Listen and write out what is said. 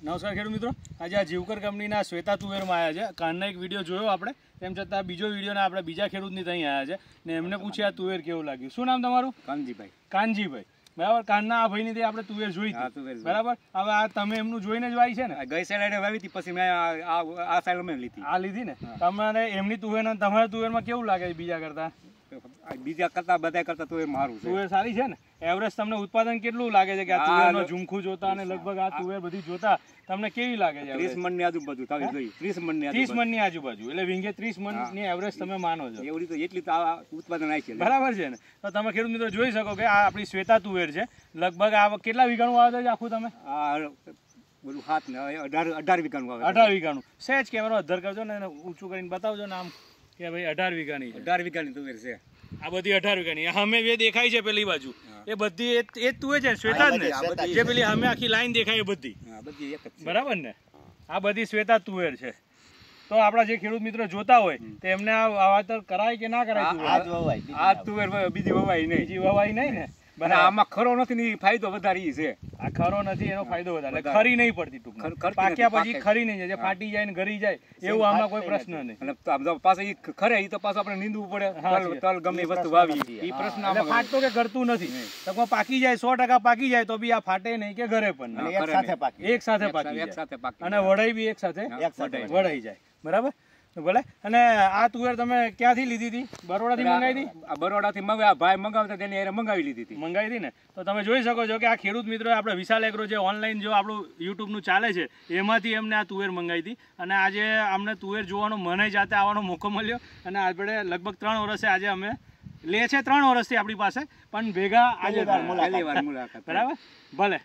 નમસ્કાર ખેડૂત મિત્રો, આજે આ જીવકર કંપનીના શ્વેતા તુવેરમાં આવ્યા છે. કાલનો એક વિડીયો જોયો આપણે, તેમ છતાં બીજો વિડીયોના આપણે બીજા ખેડૂતની ત્યાં આવ્યા છે ને એમને પૂછ્યા આ તુવેર કેવું લાગ્યું. શું નામ તમારું? કાનજીભાઈ. કાનજીભાઈ, બરાબર. કાનના આ ભાઈની તે આપણે તુવેર જોઈ હતી, બરાબર. હવે આ તમે એમનું જોઈને જ વાવી છે ને? ગઈ સાઈડ વાવી હતી, પછી મેં આ સાઈડ મેં લીધી. આ લીધી ને? તમારે એમની તુવેર ને તમારા તુવેરમાં કેવું લાગે બીજા કરતા? બધા કરતા તુવેર મારું છે. તુવેર સારી છે ને? એવરેજ તમને ઉત્પાદન કેટલું લાગે છે કે આ તુવેરનો ઝુમખું જોતા અને લગભગ આ તુવેર બધી જોતા તમને કેવી લાગે છે? 30 મણની આજુબાજુ તાવી જોઈ. 30 મણની આજુબાજુ, એટલે વીંગે 30 મણની એવરેજ તમે માનો છો? એવડી તો એટલી તો ઉત્પાદન આવી છે, બરાબર છે ને? તો તમે ખેડૂત મિત્રો જોઈ શકો કે આ આપણી શ્વેતા તુવેર છે. લગભગ આ કેટલા વીઘાનું વાવેતર છે આખું તમે? બધું 18 વીઘાનું વાવેતર. 18 વીઘાનું. સહેજ કેમેરો અધર કરજો ને ઊંચું કરીને બતાવજો ને આમ કે ભાઈ 18 વીઘાની છે. 18 વીઘાની તુવેર છે આ બધી. 18 વીઘાની. અમે જે દેખાય છે પેલી બાજુ એ બધી એ જ તુવેર છે, શ્વેતા જ ને? જે પેલી અમે આખી લાઈન દેખાય એ બધી બધી એક જ, બરાબર ને? આ બધી શ્વેતા તુવેર છે. તો આપણા જે ખેડૂત મિત્રો જોતા હોય તો એમને આ વાવેતર કરાય કે ના કરાય? આ તુવેર બીજી વવાય નહીં. બીજી વવાય નહીં ને? આમાં ખરો નથી ને ફાયદો વધારે છે. આ ખરો નથી એનો ફાયદો વધારે, ખરી નહીં પડતી ટૂંકમાં. પાક્યા પછી ખરી નહીં જાય, ફાટી જાય ને ઘરી જાય એવું આમાં કોઈ પ્રશ્ન નહીં. અને પાછા ઈ ખરે ઈ તો પાછું આપણે નીંદવું પડે. તલ ગમે વસ્તુ વાવી ઈ પ્રશ્ન આમાં ફાટતો કે કરતું નથી. તો પાકી જાય 100% પાકી જાય તો બી આ ફાટે નહીં કે ઘરે પણ એક સાથે પાકી અને વડાઈ બી એક સાથે વડાઈ જાય, બરાબર? ભલે. અને આ તુવેર તમે ક્યાંથી લીધી હતી? બરોડાથી મંગાવી હતી? બરોડાથી મંગાવ્યા, ભાઈ મંગાવતા તેને એને મંગાવી લીધી હતી. મંગાવી હતી ને? તો તમે જોઈ શકો છો કે આ ખેડૂત મિત્રો આપણે વિશાલ એગ્રો જે ઓનલાઈન જો આપણું યુટ્યુબનું ચાલે છે એમાંથી એમને આ તુવેર મંગાવી હતી. અને આજે અમને તુવેર જોવાનો મને જાતે આવવાનો મોકો મળ્યો અને આપણે લગભગ 3 વર્ષે આજે અમે લે છે 3 વર્ષથી આપણી પાસે, પણ ભેગા આજે મુલાકાત. બરાબર. ભલે.